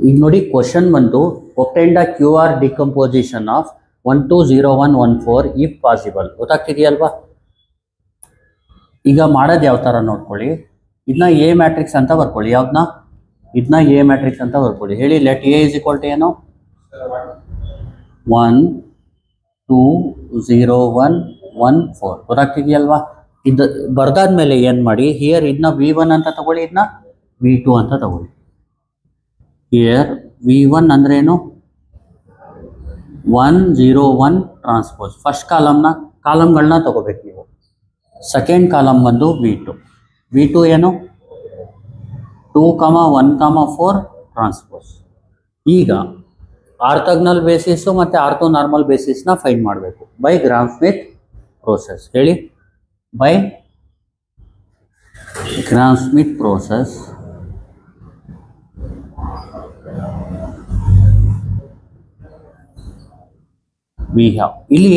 ಈಗ ನೋಡಿ ಕ್ವಶನ್ ಬಂತು obtained the Q R decomposition of 120114 if possible. ಗೊತ್ತಾಗ್ತಿದೆಯಲ್ವಾ? ಈಗ ಮಾಡೋದು ಯಾವ ಥರ ನೋಡ್ಕೊಳ್ಳಿ. ಇದನ್ನ ಎ ಮ್ಯಾಟ್ರಿಕ್ಸ್ ಅಂತ ಬರ್ಕೊಳ್ಳಿ. ಯಾವ್ದನ್ನ? ಇದನ್ನ ಎ ಮ್ಯಾಟ್ರಿಕ್ಸ್ ಅಂತ ಬರ್ಕೊಳ್ಳಿ. ಹೇಳಿ, let A is equal to ಏನು? 1 2 0 1 1 4. ಗೊತ್ತಾಗ್ತಿದೆಯಲ್ವಾ? ಇದು ಬರ್ದಾದ್ಮೇಲೆ ಏನು ಮಾಡಿ, ಹಿಯರ್ ಇದನ್ನ V1 ಅಂತ ತಗೊಳ್ಳಿ, ಇದನ್ನ V2 ಅಂತ ತಗೊಳ್ಳಿ. ಹಿಯರ್ V1 ಅಂದ್ರೇನು? 1 0 1 ಟ್ರಾನ್ಸ್ಪೋಸ್. ಫಸ್ಟ್ ಕಾಲಮ್ಗಳನ್ನ ತಗೋಬೇಕು ನೀವು. ಸೆಕೆಂಡ್ ಕಾಲಮ್ ಬಂದು V2 ಏನು? 2 1 4 ಟ್ರಾನ್ಸ್ಪೋಸ್. ಈಗ ಆರ್ಥೋಗೋನಲ್ ಬೇಸಿಸ್ ಮತ್ತು ಆರ್ಥೋ ನಾರ್ಮಲ್ ಬೇಸಿಸ್ನ ಫೈಂಡ್ ಮಾಡಬೇಕು ಬೈ ಗ್ರಾಮ್ ಸ್ಮಿತ್ ಪ್ರೋಸೆಸ್. ಹೇಳಿ, by Gram Schmidt process we have. ಇಲ್ಲಿ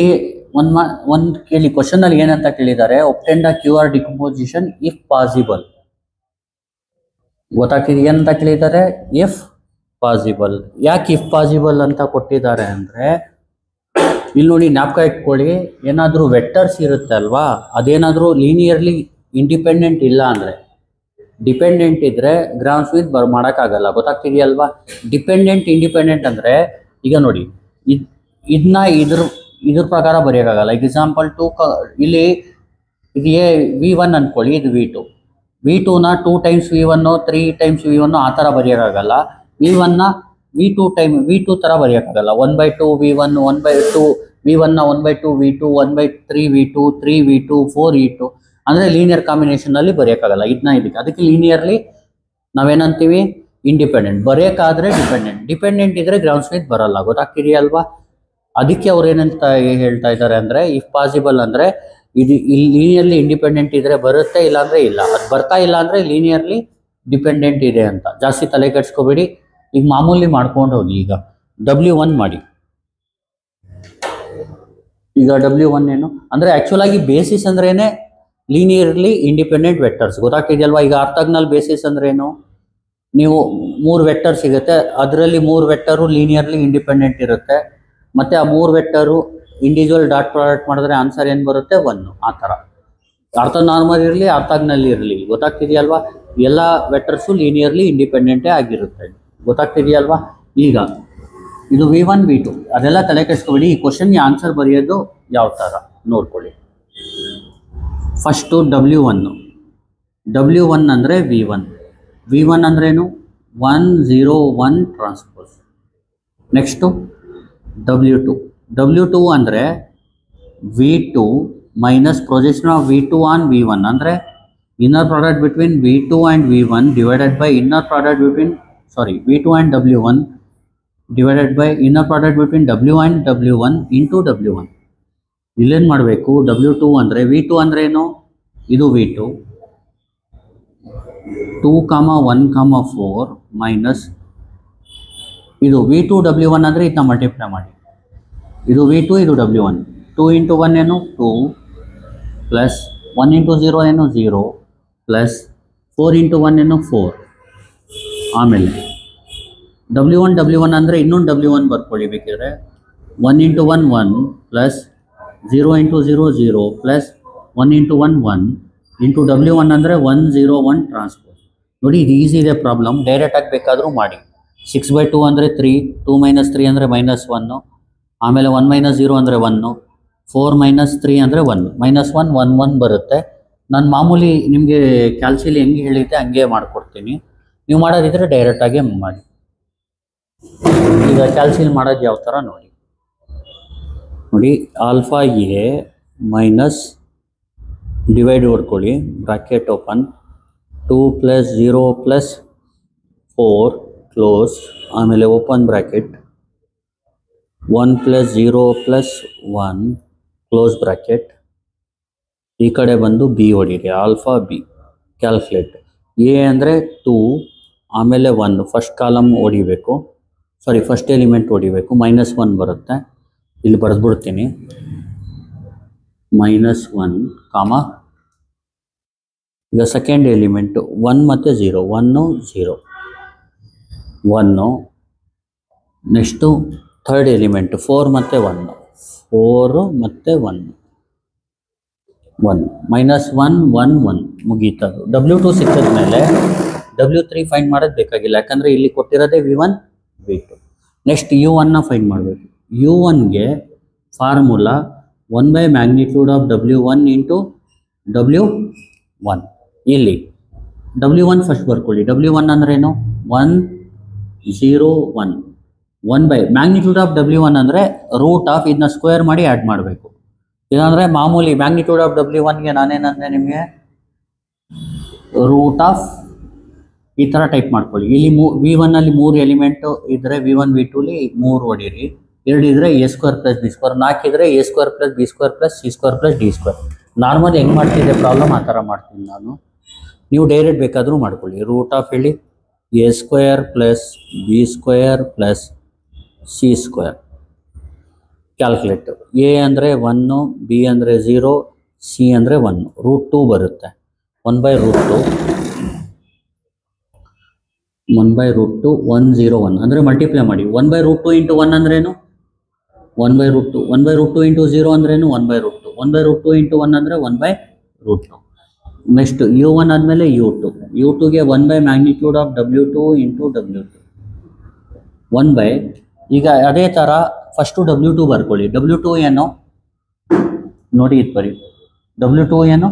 ಒಂದು ಕೇಳಿ, ಕ್ವಶನ್ ಅಲ್ಲಿ ಏನಂತ ಕೇಳಿದ್ದಾರೆ? Obtained the Q R decomposition if possible. ಗೊತ್ತಾಗ್ತಿದೆ ಏನಂತ ಕೇಳಿದ್ದಾರೆ? If possible. ಯಾಕೆ ಇಫ್ ಪಾಸಿಬಲ್ ಅಂತ ಕೊಟ್ಟಿದ್ದಾರೆ ಅಂದರೆ, ಇಲ್ಲಿ ನೋಡಿ, ಜ್ಞಾಪಕ ಇಟ್ಕೊಳ್ಳಿ, ಏನಾದರೂ ವೆಕ್ಟರ್ಸ್ ಇರುತ್ತೆ ಅಲ್ವಾ, ಅದೇನಾದರೂ ಲೀನಿಯರ್ಲಿ ಇಂಡಿಪೆಂಡೆಂಟ್ ಇಲ್ಲ ಅಂದರೆ, ಡಿಪೆಂಡೆಂಟ್ ಇದ್ದರೆ ಗ್ರಾಮ್ ಸ್ಮಿತ್ ಮಾಡೋಕ್ಕಾಗಲ್ಲ. ಗೊತ್ತಾಗ್ತಿದೆಯಲ್ವಾ? ಡಿಪೆಂಡೆಂಟ್ ಇಂಡಿಪೆಂಡೆಂಟ್ ಅಂದರೆ, ಈಗ ನೋಡಿ, ಇದನ್ನ ಇದ್ರ ಪ್ರಕಾರ ಬರೆಯೋಕ್ಕಾಗಲ್ಲ. ಎಕ್ಸಾಂಪಲ್ ಇಲ್ಲಿ ಇದು V1 ಅಂದ್ಕೊಳ್ಳಿ, ಇದು V2ನ 2 ಟೈಮ್ಸ್ V1 3 ಟೈಮ್ಸ್ V1 ಆ ಥರ ಬರೆಯೋಕ್ಕಾಗಲ್ಲ. V1ನ V2 ಥರ ಬರೆಯೋಕ್ಕಾಗಲ್ಲ. 1/2 V1 1/2 V1ನ 1/2 V2 1/3 V2 3 V2 4 V2 ಅಂದರೆ ಲೀನಿಯರ್ ಕಾಂಬಿನೇಷನಲ್ಲಿ ಬರೆಯೋಕ್ಕಾಗಲ್ಲ. ಅದಕ್ಕೆ ಲೀನಿಯರ್ಲಿ ನಾವೇನಂತೀವಿ? ಇಂಡಿಪೆಂಡೆಂಟ್. ಬರೆಯೋಕ್ಕಾದ್ರೆ ಡಿಪೆಂಡೆಂಟ್ ಇದ್ರೆ ಗ್ರಾಮ್ ಸ್ಮಿತ್ ಬರಲ್ಲ. ಗೊತ್ತಾಗ್ತಿದೆಯಲ್ವಾ? ಅದಕ್ಕೆ ಅವ್ರು ಏನಂತ ಹೇಳ್ತಾ ಇದ್ದಾರೆ ಅಂದರೆ, ಇಫ್ ಪಾಸಿಬಲ್ ಅಂದರೆ ಇದು ಲೀನಿಯರ್ಲಿ ಇಂಡಿಪೆಂಡೆಂಟ್ ಇದ್ರೆ ಬರುತ್ತೆ, ಇಲ್ಲಾಂದರೆ ಇಲ್ಲ. ಅದು ಬರ್ತಾ ಇಲ್ಲ ಅಂದರೆ ಲೀನಿಯರ್ಲಿ ಡಿಪೆಂಡೆಂಟ್ ಇದೆ ಅಂತ. ಜಾಸ್ತಿ ತಲೆ ಕೆಡ್ಸ್ಕೊಬೇಡಿ. ಈಗ ಮಾಮೂಲಿ ಮಾಡ್ಕೊಂಡು ಹೋಗಿ. ಈಗ W1 ಮಾಡಿ. ಈಗ W1 ಏನು ಅಂದರೆ, ಆ್ಯಕ್ಚುಲ್ ಆಗಿ ಬೇಸಿಸ್ ಅಂದ್ರೇನೆ ಲೀನಿಯರ್ಲಿ ಇಂಡಿಪೆಂಡೆಂಟ್ ವೆಕ್ಟರ್ಸ್. ಗೊತ್ತಾಗ್ತಿದೆಯಲ್ವಾ? ಈಗ ಆರ್ಥೋಗೋನಲ್ ಬೇಸಿಸ್ ಅಂದ್ರೇನು? ನೀವು 3 ವೆಕ್ಟರ್ ಸಿಗುತ್ತೆ, ಅದರಲ್ಲಿ 3 ವೆಕ್ಟರು ಲೀನಿಯರ್ಲಿ ಇಂಡಿಪೆಂಡೆಂಟ್ ಇರುತ್ತೆ, ಮತ್ತು ಆ 3 ವೆಕ್ಟರು ಇಂಡಿವಿಜುವಲ್ ಡಾಟ್ ಪ್ರಾಡಕ್ಟ್ ಮಾಡಿದ್ರೆ ಆನ್ಸರ್ ಏನು ಬರುತ್ತೆ? 1. ಆ ಥರ ಆರ್ಥೋ ನಾರ್ಮಲ್ ಇರಲಿ, ಆರ್ಥೋಗೋನಲ್ ಇರಲಿ. ಗೊತ್ತಾಗ್ತಿದೆಯಲ್ವಾ? ಎಲ್ಲ ವೆಕ್ಟರ್ಸು ಲೀನಿಯರ್ಲಿ ಇಂಡಿಪೆಂಡೆಂಟೇ ಆಗಿರುತ್ತೆ. ಗೊತ್ತಾಗ್ತಿದೆಯಲ್ವಾ? ಈಗ ಇದು V1 V2 ಅದೆಲ್ಲ ತಲೆ ಕೆಡಿಸ್ಕೊಬೇಡಿ. ಈ ಕ್ವಶನ್ಗೆ ಆನ್ಸರ್ ಬರೆಯೋದು ಯಾವ ಥರ ನೋಡ್ಕೊಳ್ಳಿ. ಫಸ್ಟು W1 ಅಂದರೆ V1 ಅಂದ್ರೇನು? 1 0 1 ಟ್ರಾನ್ಸ್ಪೋಸ್. ನೆಕ್ಸ್ಟು W2 ಅಂದರೆ V2 minus projection of V2 on V1 ಅಂದರೆ inner product between V2 and V1 divided by inner product between V2 and W1 divided by inner product between W and W1 into W1. ಇಲ್ಲೇನು ಮಾಡಬೇಕು? W2 ಅಂದರೆ V2 ಅಂದರೆ ಏನು? ಇದು V2 2 1 4 minus ಇದು V2 W1 ಅಂದರೆ ಇದನ್ನ ಮಲ್ಟಿಪ್ಲೈ ಮಾಡಿ. ಇದು V2 ಇದು W1. 2 ಇಂಟು 1 ಏನು? 2 ಪ್ಲಸ್ 1 ಇಂಟು 0 ಏನು? 0 ಪ್ಲಸ್ 4 ಇಂಟು 1 ಏನು? 4. ಆಮೇಲೆ W1 ಅಂದರೆ ಇನ್ನೊಂದು W1 ಬರ್ಕೊಳ್ಳಿ ಬೇಕಿದ್ರೆ. 1 into 1 1 plus 0 into 0 0 plus 1 into 1 1 into W1 ಅಂದರೆ 1 0 1 ಟ್ರಾನ್ಸ್ಪೋಸ್. ನೋಡಿ, ಇದು ಈಸಿ ಇದೆ ಪ್ರಾಬ್ಲಮ್. ಡೈರೆಕ್ಟಾಗಿ ಬೇಕಾದರೂ ಮಾಡಿ. 6/2 ಅಂದರೆ 3, 2 - 3 ಅಂದರೆ -1, ಆಮೇಲೆ 1 - 0 ಅಂದರೆ 1, 4 - 3 ಅಂದರೆ 1, -1 1 1 ಬರುತ್ತೆ. ನಾನು ಮಾಮೂಲಿ ನಿಮಗೆ ಕ್ಯಾಲ್ಸಿಲಿ ಹೆಂಗೆ ಹೇಳಿದ್ದೆ ಹಂಗೆ ಮಾಡಿಕೊಡ್ತೀನಿ. ನೀವು ಮಾಡೋದಿದ್ರೆ ಡೈರೆಕ್ಟಾಗೆ ಮಾಡಿ. ಈಗ ಕ್ಯಾಲ್ಸಿಲ್ ಮಾಡೋದು ಯಾವ ಥರ ನೋಡಿ. ಆಲ್ಫಾ ಎ ಮೈನಸ್ ಡಿವೈಡ್ ಹೊಡ್ಕೊಳ್ಳಿ, ಬ್ರಾಕೆಟ್ ಓಪನ್, 2 + 0 + 4 ಕ್ಲೋಸ್, ಆಮೇಲೆ ಓಪನ್ ಬ್ರಾಕೆಟ್, 1 + 0 + 1 ಕ್ಲೋಸ್ ಬ್ರಾಕೆಟ್. ಈ ಕಡೆ ಬಂದು ಬಿ ಹೊಡೀರಿ, ಆಲ್ಫಾ ಬಿ. ಕ್ಯಾಲ್ಕುಲೇಟ್. ಎ ಅಂದರೆ 2, ಆಮೇಲೆ 1 ಫಸ್ಟ್ ಕಾಲಮ್ ಹೊಡಿಬೇಕು, ಫಸ್ಟ್ ಎಲಿಮೆಂಟ್ ಹೊಡಿಬೇಕು. -1 ಬರುತ್ತೆ, ಇಲ್ಲಿ ಬರೆದ್ಬಿಡ್ತೀನಿ. -1 ಕಾಮ, ಈಗ ಸೆಕೆಂಡ್ ಎಲಿಮೆಂಟು 1 ಮತ್ತು 0, 1 0. 1, ನೆಕ್ಸ್ಟು ಥರ್ಡ್ ಎಲಿಮೆಂಟ್ 4 ಮತ್ತು 1, 4 ಮತ್ತು 1, 1 -1 1 1 ಮುಗೀತದು. W2 ಸಿಕ್ಕಿದ ಮೇಲೆ W3 ಫೈಂಡ್ ಮಾಡೋದು ಬೇಕಾಗಿಲ್ಲ, ಯಾಕಂದರೆ ಇಲ್ಲಿ ಕೊಟ್ಟಿರೋದೇ V1 V2. ನೆಕ್ಸ್ಟ್ U1ನ ಫೈಂಡ್ ಮಾಡಬೇಕು. U1ಗೆ formula 1/magnitude of W1 into W1. ಇಲ್ಲಿ W1 ಫಸ್ಟ್ ಬರ್ಕೊಳ್ಳಿ. W1 ಅಂದ್ರೇನು? 1 0 1. 1/magnitude of W1 ಅಂದರೆ ರೂಟ್ ಆಫ್ ಇದನ್ನ ಸ್ಕ್ವೇರ್ ಮಾಡಿ ಆ್ಯಡ್ ಮಾಡಬೇಕು. ಇದಂದರೆ ಮಾಮೂಲಿ ಮ್ಯಾಗ್ನಿಟ್ಯೂಡ್ ಆಫ್ W1ಗೆ ನಾನೇನಂದರೆ ನಿಮಗೆ ರೂಟ್ ಆಫ್ ಈ ಥರ ಟೈಪ್ ಮಾಡ್ಕೊಳ್ಳಿ. ಇಲ್ಲಿ V1ಅಲ್ಲಿ 3 ಎಲಿಮೆಂಟು ಇದ್ದರೆ V1 V2ಲಿ 3 ಹೊಡೀರಿ. 2 ಇದ್ದರೆ A² + B², 4 ಇದ್ದರೆ A² + B² + C² + D². Normal ಹೆಂಗೆ ಮಾಡ್ತಿದ್ದೆ ಪ್ರಾಬ್ಲಮ್ ಆ ಥರ ಮಾಡ್ತೀನಿ ನಾನು. ನೀವು ಡೈರೆಕ್ಟ್ ಬೇಕಾದರೂ ಮಾಡ್ಕೊಳ್ಳಿ. ರೂಟ್ ಆಫ್ ಹೇಳಿ A² + B² + C². Calculator. A ಅಂದರೆ 1, B ಅಂದರೆ 0, C ಅಂದರೆ 1. √2 ಬರುತ್ತೆ. 1/√2 1/√2 101 ಅಂದರೆ ಮಲ್ಟಿಪ್ಲೈ ಮಾಡಿ. 1/√2 × 1 ಅಂದ್ರೇನು? 1/√2. 1/√2 × 0 ಅಂದ್ರೇನು? 1/√2. 1/√2 × 1 ಅಂದರೆ 1/√2. ನೆಕ್ಸ್ಟ್ U1 ಆದಮೇಲೆ U2. U2ಗೆ 1/magnitude of W2 × W2. 1/ ಈಗ ಅದೇ ಥರ ಫಸ್ಟು W2 ಬರ್ಕೊಳ್ಳಿ. W2 ಏನು ನೋಡಿ, ಇದು ಬರೀ. W2 ಏನು?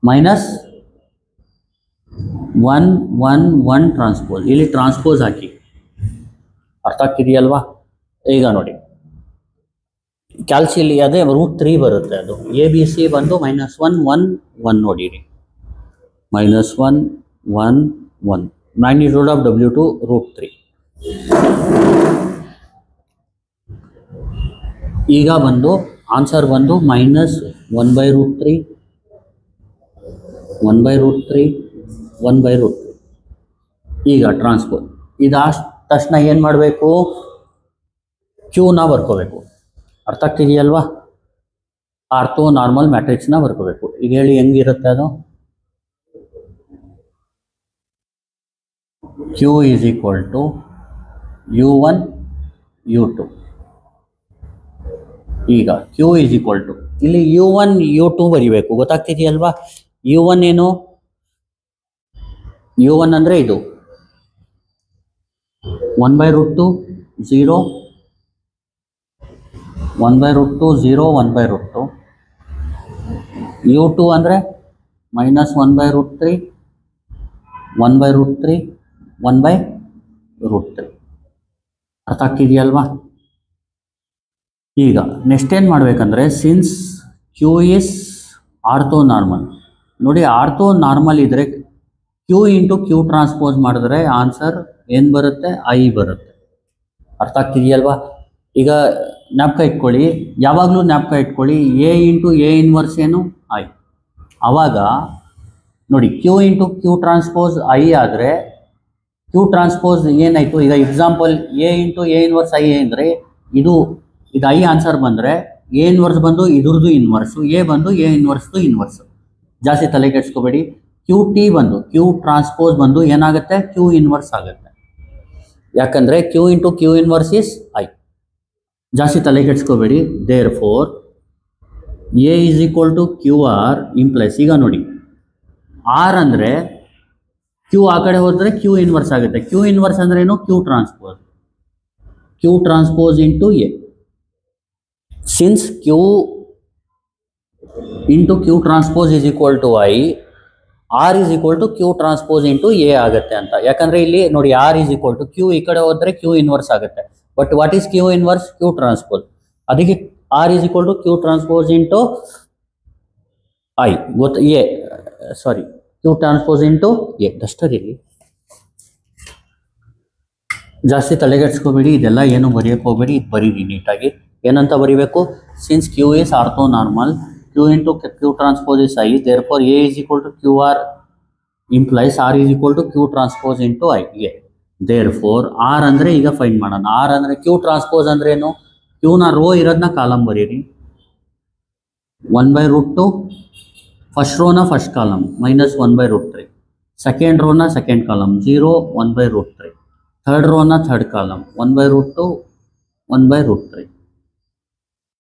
-1 1 1 ಟ್ರಾನ್ಸ್ಪೋಸ್. ಇಲ್ಲಿ ಟ್ರಾನ್ಸ್ಪೋಸ್ ಹಾಕಿ. ಅರ್ಥ ಆಗ್ತಿದೆಯಲ್ವಾ? ಈಗ ನೋಡಿ, ಕ್ಯಾಲ್ಸಿಲಿ ಅದೇ √3 ಬರುತ್ತೆ. ಅದು ABC ಬಂದು -1 1 1 ನೋಡಿರಿ. -1 1 1 ಮ್ಯಾಗ್ನಿಟ್ಯೂಡ್ ಆಫ್ W2 √3. ಈಗ ಬಂದು ಆನ್ಸರ್ ಬಂದು -1/√3 1/√3 1/√3. ಈಗ ಟ್ರಾನ್ಸ್ಪೋಸ್ ಇದಾದ ತಕ್ಷಣ ಏನು ಮಾಡಬೇಕು? ಕ್ಯೂನ ಬರ್ಕೋಬೇಕು. ಅರ್ಥ ಆಗ್ತಿದೆಯಲ್ವಾ? ಆರ್ಥೋ ನಾರ್ಮಲ್ ಮ್ಯಾಟ್ರಿಕ್ಸ್ನ ಬರ್ಕೋಬೇಕು. ಈಗ ಹೇಳಿ ಹೆಂಗಿರುತ್ತೆ ಅದು? Q = U1 U2. ಈಗ Q ಇಲ್ಲಿ U1 U2 ಬರಿಬೇಕು. ಗೊತ್ತಾಗ್ತಿದೆಯಲ್ವಾ? U1 ಏನು? U1 ಅಂದರೆ ಇದು 1/√2 0 1/√2 0 1/√2. U2 ಅಂದರೆ -1/√3 1/√3 1/√3. ಅರ್ಥ ಆಗ್ತಿದೆಯಲ್ವಾ? ಈಗ ನೆಕ್ಸ್ಟ್ ಏನು ಮಾಡಬೇಕಂದ್ರೆ, since Q is ortho normal, ನೋಡಿ ಆರ್ಥೋ ನಾರ್ಮಲ್ ಇದ್ದರೆ Q × Q ಟ್ರಾನ್ಸ್ಪೋಸ್ ಮಾಡಿದ್ರೆ ಆನ್ಸರ್ ಏನು ಬರುತ್ತೆ? I ಬರುತ್ತೆ. ಅರ್ಥ ಆಗ್ತಿದೆಯಲ್ವಾ? ಈಗ ಜ್ಞಾಪಕ ಇಟ್ಕೊಳ್ಳಿ, ಯಾವಾಗಲೂ ಜ್ಞಾಪಕ ಇಟ್ಕೊಳ್ಳಿ, A × A ಇನ್ವರ್ಸ್ ಏನು? I. ಆವಾಗ ನೋಡಿ Q × Q ಟ್ರಾನ್ಸ್ಪೋಸ್ I ಆದರೆ Q ಟ್ರಾನ್ಸ್ಪೋಸ್ ಏನಾಯಿತು? ಈಗ example A × A inverse I ಅಂದರೆ ಇದು I ಆನ್ಸರ್ ಬಂದರೆ A ಇನ್ವರ್ಸ್ ಬಂದು ಇದ್ರದ್ದು ಇನ್ವರ್ಸು, A ಬಂದು A ಇನ್ವರ್ಸ್ದು ಇನ್ವರ್ಸು. ಜಾಸ್ತಿ ತಲೆ ಕೆಡಿಸ್ಕೋಬೇಡಿ. QT ಬಂದು Q ಟ್ರಾನ್ಸ್ಪೋಸ್ ಬಂದು ಏನಾಗುತ್ತೆ? Q ಇನ್ವರ್ಸ್ ಆಗುತ್ತೆ. ಯಾಕಂದರೆ Q × Q inverse is I. ಜಾಸ್ತಿ ತಲೆ ಕೆಡಿಸ್ಕೋಬೇಡಿ. Therefore A = QR implies. ಈಗ ನೋಡಿ R ಅಂದರೆ Q ಆ ಕಡೆ ಹೋದರೆ Q ಇನ್ವರ್ಸ್ ಆಗುತ್ತೆ. Q ಇನ್ವರ್ಸ್ ಅಂದ್ರೆ ಏನು? Q transpose. Q transpose × A. Since Q × Q transpose = I, R = Q transpose × A ಆಗುತ್ತೆ ಅಂತ. ಯಾಕಂದರೆ ಇಲ್ಲಿ ನೋಡಿ R = Q ಈ ಕಡೆ ಹೋದರೆ Q ಇನ್ವರ್ಸ್ ಆಗುತ್ತೆ. But what is Q inverse? Q transpose. ಅದಕ್ಕೆ R = Q ಟ್ರಾನ್ಸ್ಪೋಸ್ × I ಗೊತ್ತು. A sorry Q transpose × A. Duster ಇಲ್ಲಿ ಜಾಸ್ತಿ ತಲೆಗೆಡ್ಸ್ಕೋಬೇಡಿ. ಇದೆಲ್ಲ ಏನು ಬರೆಯೋಕ್ಕೆ ಹೋಗಬೇಡಿ. ಇದು ಬರೀರಿ ನೀಟಾಗಿ. ಏನಂತ ಬರೀಬೇಕು? Since Q is ortho normal, Q × Q transpose is I, therefore A = QR implies R = Q transpose × I. A. therefore R ಅಂದರೆ ಈಗ ಫೈಂಡ್ ಮಾಡೋಣ. R ಅಂದರೆ Q ಟ್ರಾನ್ಸ್ಪೋಸ್ ಅಂದ್ರೆ ಏನು? Qನ ರೋ ಇರೋದನ್ನ ಕಾಲಮ್ ಬರೀರಿ. 1/√2 ಫಸ್ಟ್ ರೋನ ಫಸ್ಟ್ ಕಾಲಮ್ -1/√3, ಸೆಕೆಂಡ್ ರೋನ ಸೆಕೆಂಡ್ ಕಾಲಮ್ 0 1/√3. ಥರ್ಡ್ ರೋನ ಥರ್ಡ್ ಕಾಲಮ್ 1/√2 1/√3.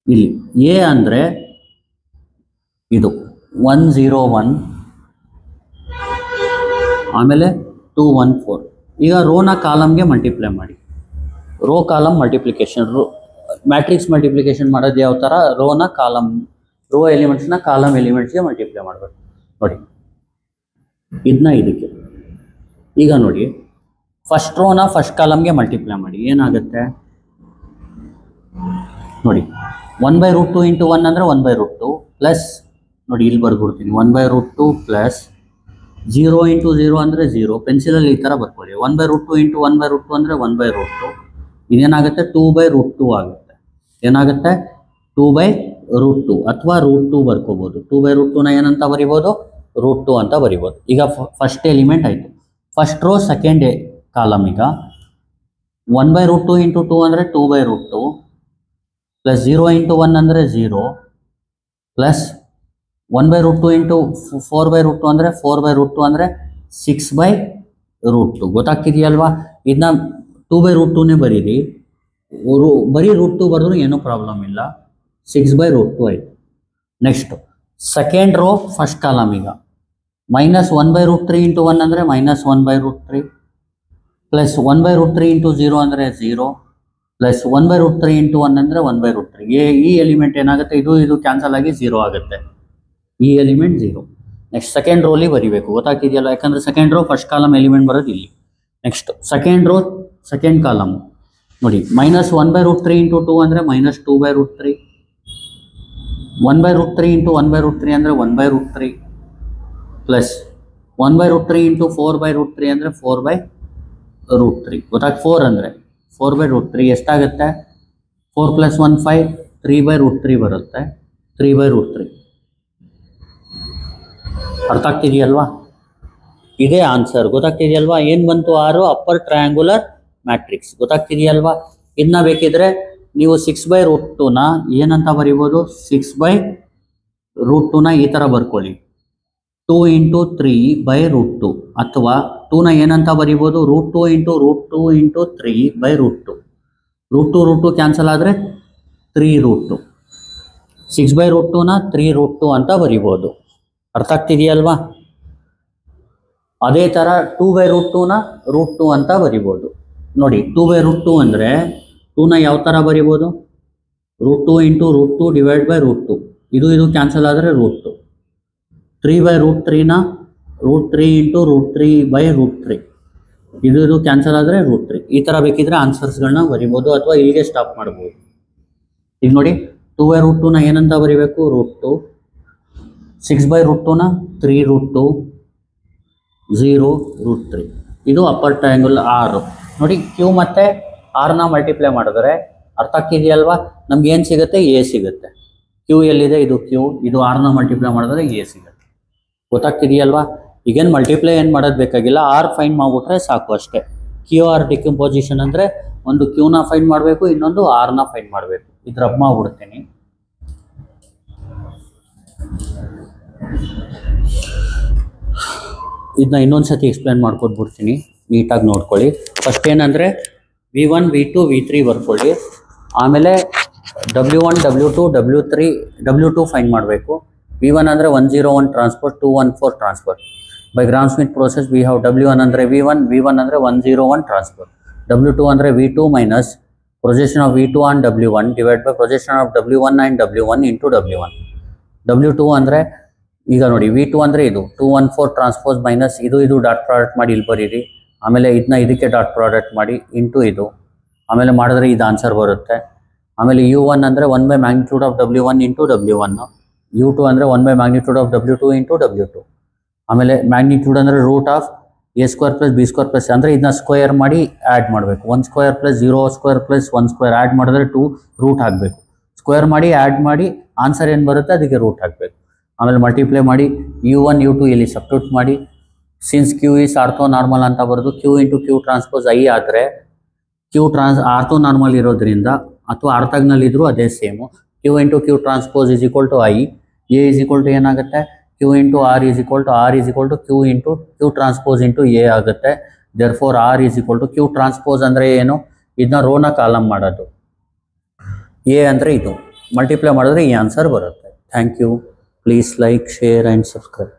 ಇಲ್ಲಿ ಎ ಅಂದರೆ ಇದು 101 ಆಮೇಲೆ 214. ಈಗ ರೋನ ಕಾಲಮ್ಗೆ ಮಲ್ಟಿಪ್ಲೈ ಮಾಡಿ. Row column multiplication, matrix multiplication ಮಾಡೋದು ಯಾವ ಥರ, ರೋನ ಕಾಲಮ್, ರೋ ಎಲಿಮೆಂಟ್ಸ್ನ ಕಾಲಮ್ ಎಲಿಮೆಂಟ್ಸ್ಗೆ ಮಲ್ಟಿಪ್ಲೈ ಮಾಡಬೇಕು. ನೋಡಿ ಇದನ್ನ ಇದಕ್ಕೆ. ಈಗ ನೋಡಿ ಫಸ್ಟ್ ರೋನ ಫಸ್ಟ್ ಕಾಲಮ್ಗೆ ಮಲ್ಟಿಪ್ಲೈ ಮಾಡಿ, ಏನಾಗುತ್ತೆ ನೋಡಿ. 1/√2 ಇಂಟು 1 ಅಂದರೆ 1/√2 ಪ್ಲಸ್, ನೋಡಿ ಇಲ್ಲಿ ಬರ್ಬಿಡ್ತೀನಿ, 1/√2 ಪ್ಲಸ್ 0 ಇಂಟು 0 ಅಂದರೆ 0. ಪೆನ್ಸಿಲಲ್ಲಿ ಈ ಥರ ಬರ್ಕೊಳ್ಳಿ. 1/√2 ಇಂಟು 1/√2 ಅಂದರೆ 1/√2. ಇದೇನಾಗುತ್ತೆ 2/√2 ಆಗುತ್ತೆ. ಏನಾಗುತ್ತೆ 2/√2 ಅಥವಾ √2 ಬರ್ಕೋಬೋದು. 2/√2ನ ಏನಂತ ಬರಿಬೋದು, √2 ಅಂತ ಬರಿಬೋದು. ಈಗ ಫಸ್ಟ್ ಎಲಿಮೆಂಟ್ ಆಯಿತು. First row second column. ಈಗ 1/√2 ಇಂಟು 2 ಅಂದರೆ 2/√2 ಪ್ಲಸ್ 0 ಇಂಟು 1 ಅಂದರೆ 0 ಪ್ಲಸ್ 1/√2 ಇಂಟು 4/√2 ಅಂದರೆ 4/√2 ಅಂದರೆ 6/√2. ಗೊತ್ತಾಗ್ತಿದೆಯಲ್ವಾ? ಇದನ್ನ 2/√2ನೇ ಬರೀರಿ, ಬರೀ √2 ಬರೆದ್ರು ಏನೂ ಪ್ರಾಬ್ಲಮ್ ಇಲ್ಲ. 6/√2 ಆಯಿತು. Next second row first column. ಈಗ -1/√3 ಇಂಟು 1 ಅಂದರೆ -1/√3 ಪ್ಲಸ್ 1/√3 ಇಂಟು 0 ಅಂದರೆ 0 ಪ್ಲಸ್ 1/√3 ಇಂಟು 1 ಅಂದರೆ 1/√3. ಈ ಎಲಿಮೆಂಟ್ ಏನಾಗುತ್ತೆ, ಇದು ಕ್ಯಾನ್ಸಲ್ ಆಗಿ 0 ಆಗುತ್ತೆ. ಈ ಎಲಿಮೆಂಟ್ 0. ನೆಕ್ಸ್ಟ್ ಸೆಕೆಂಡ್ ರೋಲಿ ಬರೀಬೇಕು. ಗೊತ್ತಾಗ್ತಿದೆಯಲ್ಲ, ಯಾಕಂದರೆ second row first column element ಬರೋದು ಇಲ್ಲಿ. Next second row second column ನೋಡಿ, -1/√3 ಇಂಟು 2 ಅಂದರೆ -2/√3, 1/√3 ಇಂಟು 1/√3 ಅಂದರೆ 1/√3 ಪ್ಲಸ್ 1/√3 ಇಂಟು 4/√3 ಅಂದರೆ 4/√3. ಗೊತ್ತಾಗ 4 ಅಂದರೆ 4/√3 ಎಷ್ಟಾಗುತ್ತೆ, 4 + 1 5, 3/√3 ಬರುತ್ತೆ. 3/√3 ಅರ್ಥ ಆಗ್ತಿದೆಯಲ್ವಾ? ಇದೇ ಆನ್ಸರ್. ಗೊತ್ತಾಗ್ತಿದೆಯಲ್ವಾ? ಏನು ಬಂತು, 6 ಅಪ್ಪರ್ ಟ್ರಯಾಂಗುಲರ್ ಮ್ಯಾಟ್ರಿಕ್ಸ್. ಗೊತ್ತಾಗ್ತಿದೆಯಲ್ವಾ? ಇದನ್ನ ಬೇಕಿದ್ರೆ ನೀವು 6/√2ನ ಏನಂತ ಬರಿಬೋದು, 6/√2ನ ಈ ಥರ ಬರ್ಕೊಳ್ಳಿ, 2 ಇಂಟು 3/√2. ಅಥವಾ 2ನ ಏನಂತ ಬರಿಬೋದು, √2 ಇಂಟು √2 ಇಂಟು 3/√2. √2 ಕ್ಯಾನ್ಸಲ್ ಆದರೆ 3√2. 6/√2ನ 3√2 ಅಂತ ಬರಿಬೋದು. ಅರ್ಥ ಆಗ್ತಿದೆಯಲ್ವಾ? ಅದೇ ಥರ 2/√2ನ √2 ಅಂತ ಬರಿಬೋದು. ನೋಡಿ 2/√2 ಅಂದರೆ 2ನ ಯಾವ ಥರ ಬರಿಬೋದು, √2 ಇಂಟು √2 ಡಿವೈಡ್/√2. ಇದು ಕ್ಯಾನ್ಸಲ್ ಆದರೆ √2. 3/√3ನ √3 ಇಂಟು √3/√3. ಇದು ಕ್ಯಾನ್ಸಲ್ ಆದರೆ √3. ಈ ಥರ ಬೇಕಿದ್ರೆ ಆನ್ಸರ್ಸ್ಗಳನ್ನ ಬರಿಬೋದು ಅಥವಾ ಇಲ್ಲಿಗೆ ಸ್ಟಾಪ್ ಮಾಡ್ಬೋದು. ಈಗ ನೋಡಿ 2/√2ನ ಏನಂತ ಬರಿಬೇಕು, √2. 6/√2ನ 3√2, 0 √3. ಇದು ಅಪ್ಪರ್ ಟ್ರಯಾಂಗಲ್ 6. ನೋಡಿ ಕ್ಯೂ ಮತ್ತು ಆರ್ನ ಮಲ್ಟಿಪ್ಲೈ ಮಾಡಿದ್ರೆ ಅರ್ಥ ಆಗ್ತಿದೆಯಲ್ವಾ? ನಮ್ಗೆ ಏನು ಸಿಗುತ್ತೆ, ಎ ಸಿಗುತ್ತೆ. ಕ್ಯೂ ಎಲ್ಲಿದೆ, ಇದು ಕ್ಯೂ, ಇದು ಆರ್ನ ಮಲ್ಟಿಪ್ಲೈ ಮಾಡಿದ್ರೆ ಎ ಸಿಗುತ್ತೆ. ಗೊತ್ತಾಗ್ತಿದೆಯಲ್ವಾ? ಈಗೇನು ಮಲ್ಟಿಪ್ಲೈ ಏನು ಮಾಡೋದು ಬೇಕಾಗಿಲ್ಲ, ಆರ್ ಫೈಂಡ್ ಮಾಡಿಬಿಟ್ರೆ ಸಾಕು ಅಷ್ಟೇ. ಕ್ಯೂ ಆರ್ ಡಿಕಂಪೋಸಿಷನ್ ಅಂದರೆ ಒಂದು ಕ್ಯೂನ ಫೈಂಡ್ ಮಾಡಬೇಕು, ಇನ್ನೊಂದು ಆರ್ನ ಫೈಂಡ್ ಮಾಡಬೇಕು. ಇದು ರಬ್ ಮಾಡ್ಬಿಡ್ತೀನಿ. ಇದನ್ನ ಇನ್ನೊಂದು ಸತಿ ಎಕ್ಸ್ಪ್ಲೇನ್ ಮಾಡ್ಕೊಟ್ಬಿಡ್ತೀನಿ, ನೀಟಾಗಿ ನೋಡ್ಕೊಳ್ಳಿ. ಫಸ್ಟ್ ಏನಂದರೆ V1 V2 V3 ಬರ್ಕೊಳ್ಳಿ. ಆಮೇಲೆ W1 W2 W3 W2 find ಮಾಡಬೇಕು. V1 ಅಂದರೆ 101 transport, 214 transport. By Gram Schmidt process we have W1 ಅಂದರೆ V1 ಅಂದರೆ 101 ಟ್ರಾನ್ಸ್ಪೋರ್ಟ್, W2 ಅಂದರೆ V2 minus projection of V2 on W1 divide by projection of W1 and W1 into W1. W2 ಅಂದರೆ ಈಗ ನೋಡಿ V2 ಅಂದರೆ ಇದು 214 transpose minus ಇದು dot product ಮಾಡಿ ಇಲ್ಲಿ ಬರೀರಿ. ಆಮೇಲೆ ಇದನ್ನ ಇದಕ್ಕೆ ಡಾಟ್ ಪ್ರಾಡಕ್ಟ್ ಮಾಡಿ ಇಂಟು ಇದು, ಆಮೇಲೆ ಮಾಡಿದ್ರೆ ಇದು ಆನ್ಸರ್ ಬರುತ್ತೆ. ಆಮೇಲೆ U1 ಅಂದರೆ 1/ಮ್ಯಾಗ್ನಿಟ್ಯೂಡ್ of W1 into W1, U2 ಅಂದರೆ 1/ಮ್ಯಾಗ್ನಿಟ್ಯೂಡ್ ಆಫ್ W2 ಇಂಟು W2. ಆಮೇಲೆ ಮ್ಯಾಗ್ನಿಟ್ಯೂಡ್ ಅಂದರೆ ರೂಟ್ ಆಫ್ A² + B² ಅಂದರೆ ಇದನ್ನ ಸ್ಕ್ವೇರ್ ಮಾಡಿ ಆ್ಯಡ್ ಮಾಡಬೇಕು. 1² + 0² + 1² ಆ್ಯಡ್ ಮಾಡಿದ್ರೆ 2 ರೂಟ್ ಹಾಕಬೇಕು. ಸ್ಕ್ವೇರ್ ಮಾಡಿ ಆ್ಯಡ್ ಮಾಡಿ ಆನ್ಸರ್ ಏನು ಬರುತ್ತೆ ಅದಕ್ಕೆ ರೂಟ್ ಹಾಕಬೇಕು. ಆಮೇಲೆ ಮಲ್ಟಿಪ್ಲೈ ಮಾಡಿ U1 U2 ಇಲ್ಲಿ ಸಬ್ಸ್ಟಿಟ್ಯೂಟ್ ಮಾಡಿ. Since Q is orthonormal ಅಂತ ಬರೋದು, Q into Q transpose I ಆದರೆ ಕ್ಯೂ ಆರ್ಥೋ ನಾರ್ಮಲ್ ಇರೋದ್ರಿಂದ ಅಥವಾ ಆರ್ಥೋಗ್ನಲ್ ಇದ್ರೂ ಅದೇ same. Q into Q transpose is equal to I. A is equal to ಏನಾಗುತ್ತೆ, Q into R is equal to Q into Q transpose into A ಆಗುತ್ತೆ. Therefore R is equal to Q transpose ಅಂದರೆ ಏನು, ಇದನ್ನ ರೋನ column ಮಾಡೋದು, A ಅಂದರೆ ಇದು multiply ಮಾಡಿದ್ರೆ ಈ ಆನ್ಸರ್ ಬರುತ್ತೆ. Thank you. Please like, share and subscribe.